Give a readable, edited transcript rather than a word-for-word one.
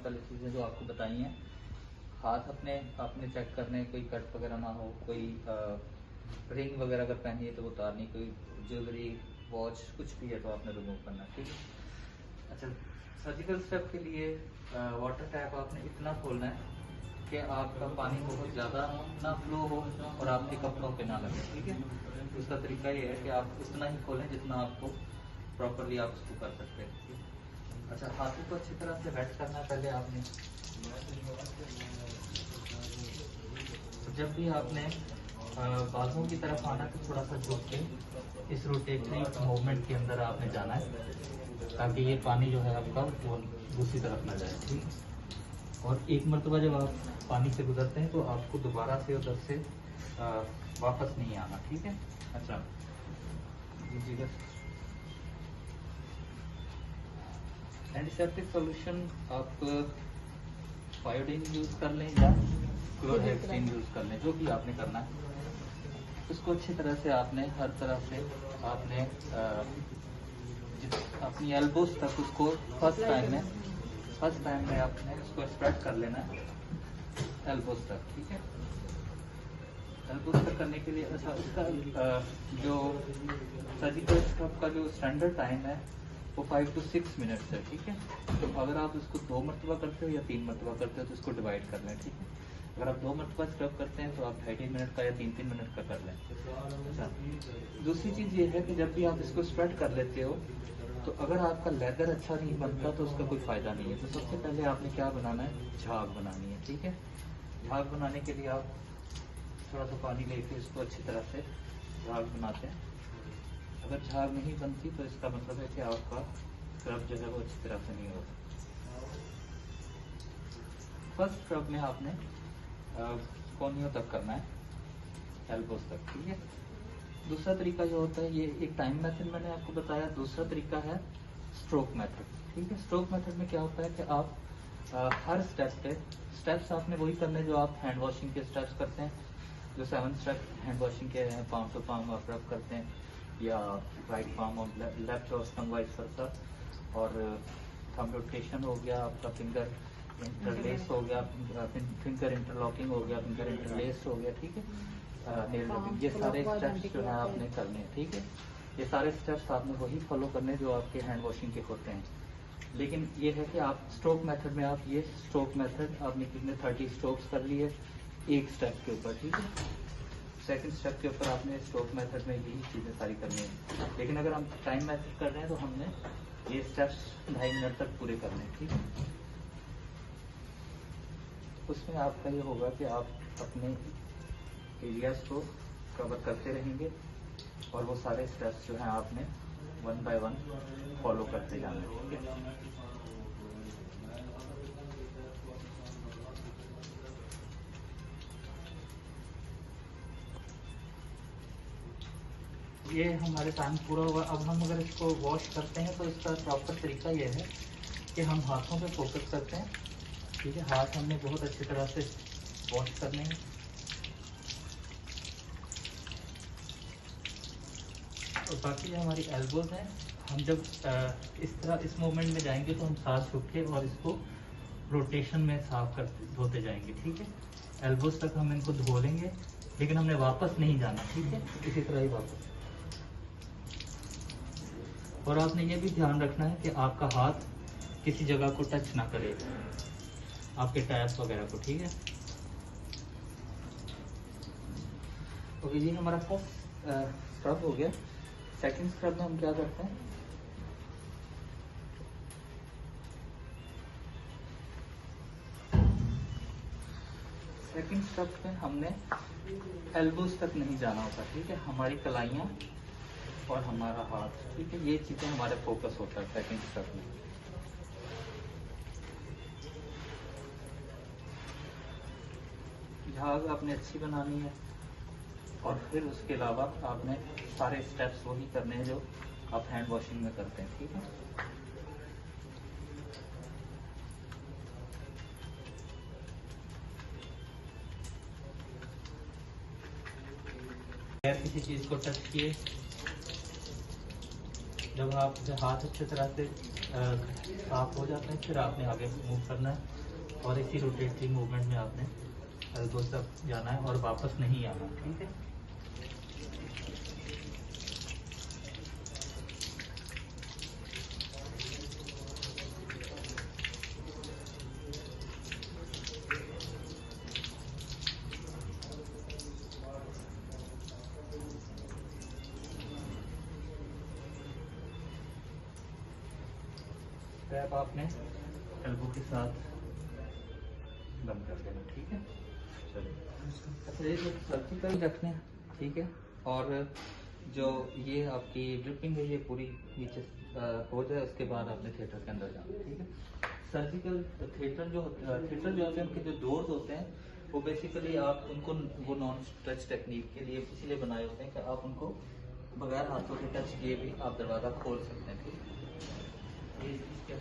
वाली चीज़ें जो आपको बताई हैं, हाथ अपने आपने चेक करने, कोई कट वगैरह ना हो, कोई रिंग वगैरह अगर पहनी है तो वो उतारनी, कोई ज्वेलरी वॉच कुछ भी है तो आपने रिमूव करना, ठीक है। अच्छा, सर्जिकल स्टेप के लिए वाटर टैप आपने इतना खोलना है कि आपका पानी बहुत ज़्यादा ना फ्लो हो और आपके कपड़ों पे ना लगे, ठीक है। तो उसका तरीका ये है कि आप उतना ही खोलें जितना आपको प्रॉपरली आप उसको कर सकते हैं, ठीक है। अच्छा, हाथों को अच्छी तरह से वेट करना पहले आपने। जब भी आपने बाजुओं की तरफ आना तो थोड़ा सा झुक के इस रोटेटरी मूवमेंट के अंदर आपने जाना है, ताकि ये पानी जो है आपका वो दूसरी तरफ ना जाए, ठीक है। और एक मरतबा जब आप पानी से गुजरते हैं तो आपको दोबारा से उधर से वापस नहीं आना, ठीक है। अच्छा जी, एंटीसेप्टिक सॉल्यूशन आप बायोडीन यूज़ कर लें या क्लोरहेक्सिन यूज़ कर लें, जो भी आपने करना है उसको अच्छी तरह से आपने हर तरह से आपने अपनी एल्बोस तक उसको फर्स्ट टाइम में आपने उसको स्प्रेड कर लेना है एल्बोस तक, ठीक है। एल्बोस तक करने के लिए अच्छा इसका जो सर्जिकल स्क्रब का जो स्टैंडर्ड टाइम है वो 5 to 6 मिनट्स है, ठीक है। तो अगर आप इसको 2 मरतबा करते हो या 3 मरतबा करते हो तो इसको डिवाइड कर लें, ठीक है। अगर आप 2 मरतबा स्क्रब करते हैं तो आप 2.5 मिनट का या 3 मिनट का कर लें। अच्छा, दूसरी चीज़ ये है कि जब भी आप इसको स्प्रेड कर लेते हो तो अगर आपका लेदर अच्छा नहीं बनता तो उसका कोई फ़ायदा नहीं है। तो सबसे पहले आपने क्या बनाना है, झाग बनानी है, ठीक है। झाग बनाने के लिए आप थोड़ा सा पानी लेके इसको अच्छी तरह से झाग बनाते हैं। अगर झाग नहीं बनती तो इसका मतलब है कि आपका स्क्रब जो है वो अच्छी तरह से नहीं होगा। फर्स्ट स्क्रब में आपने कोहनियों तक करना है, एल्बोस तक, ठीक है। दूसरा तरीका जो होता है, ये एक टाइम मेथड मैंने आपको बताया। दूसरा तरीका है स्ट्रोक मेथड, ठीक है। स्ट्रोक मेथड में क्या होता है कि आप हर स्टेप पे स्टेप्स आपने वही करने जो आप हैंड वॉशिंग के स्टेप्स करते हैं, जो 7 स्टेप हैंड वॉशिंग के हैं, पाम टू पाम आप रब करते हैं, या राइट पाम और लेफ्ट और थंब वाइस वर्सा, और थंब रोटेशन हो गया, आपका फिंगर इंटरलेस हो गया, फिंगर इंटरलॉकिंग हो गया, फिंगर इंटरलेस हो गया, ठीक है। नेल रबिंग, ये सारे स्टेप्स जो है आपने करने हैं, ठीक है। ये सारे स्टेप्स आपने वही फॉलो करने जो आपके हैंड वॉशिंग के होते हैं। लेकिन ये है कि आप स्ट्रोक मेथड में आप ये स्ट्रोक मेथड आपने कितने 30 स्ट्रोक्स कर लिए एक स्टेप के ऊपर, ठीक है। सेकंड स्टेप के ऊपर आपने स्ट्रोक मेथड में यही चीज़ें सारी करनी है। लेकिन अगर हम टाइम मेथड कर रहे हैं तो हमने ये स्टेप्स 2.5 मिनट तक पूरे करने हैं, ठीक है। उसमें आपका ये होगा कि आप अपने एरियाज को कवर करते रहेंगे और वो सारे स्टेप्स जो हैं आपने 1 by 1 फॉलो करते जाना है, ठीक है। ये हमारे टाइम पूरा हुआ। अब हम अगर इसको वॉश करते हैं तो इसका प्रॉपर तरीका ये है कि हम हाथों पे फोकस करते हैं, ठीक है। हाथ हमने बहुत अच्छी तरह से वॉश करने हैं। और बाकी जो हमारी एल्बोज हैं, हम जब इस तरह इस मूवमेंट में जाएंगे तो हम साथ छुप के और इसको रोटेशन में साफ करते धोते जाएंगे, ठीक है। एल्बोज तक हम इनको धो लेंगे, लेकिन हमने वापस नहीं जाना, ठीक है। इसी तरह ही वापस। और आपने ये भी ध्यान रखना है कि आपका हाथ किसी जगह को टच ना करे, आपके टैब्स वगैरह को, ठीक है। ओके, ये हमारा फर्स्ट स्क्रब हो गया। सेकंड स्क्रब में हम क्या करते हैं, सेकंड स्क्रब में हमने एल्बोस तक नहीं जाना होता, ठीक है। हमारी कलाइयाँ और हमारा हाथ, ठीक है, ये चीज़ें हमारे फोकस होता है सेकंड स्क्रब में। झाग आपने अच्छी बनानी है और फिर उसके अलावा आपने सारे स्टेप्स वही करने हैं जो आप हैंड वॉशिंग में करते हैं, ठीक है। किसी चीज़ को टच किए, जब आप हाथ अच्छी तरह से साफ हो जाते हैं, फिर आपने आगे मूव करना है और इसी रोटेटरी मूवमेंट में आपने एल्बो तक जाना है और वापस नहीं आना, ठीक है। स्ट्रैप आपने एल्बो के साथ बंद कर देना, ठीक है। चलिए, अच्छा ये जो सर्जिकल रखने हैं, ठीक है। और जो ये आपकी ड्रिपिंग है ये पूरी नीचे हो जाए, उसके बाद आपने थिएटर के अंदर जाना, ठीक है। सर्जिकल थिएटर जो होते हैं उनके जो डोर्स होते हैं वो बेसिकली आप उनको वो नॉन टच टेक्निक के लिए इसीलिए बनाए होते हैं कि आप उनको बगैर हाथों के टच किए भी आप दरवाज़ा खोल सकते हैं, ठीक है। ये इसके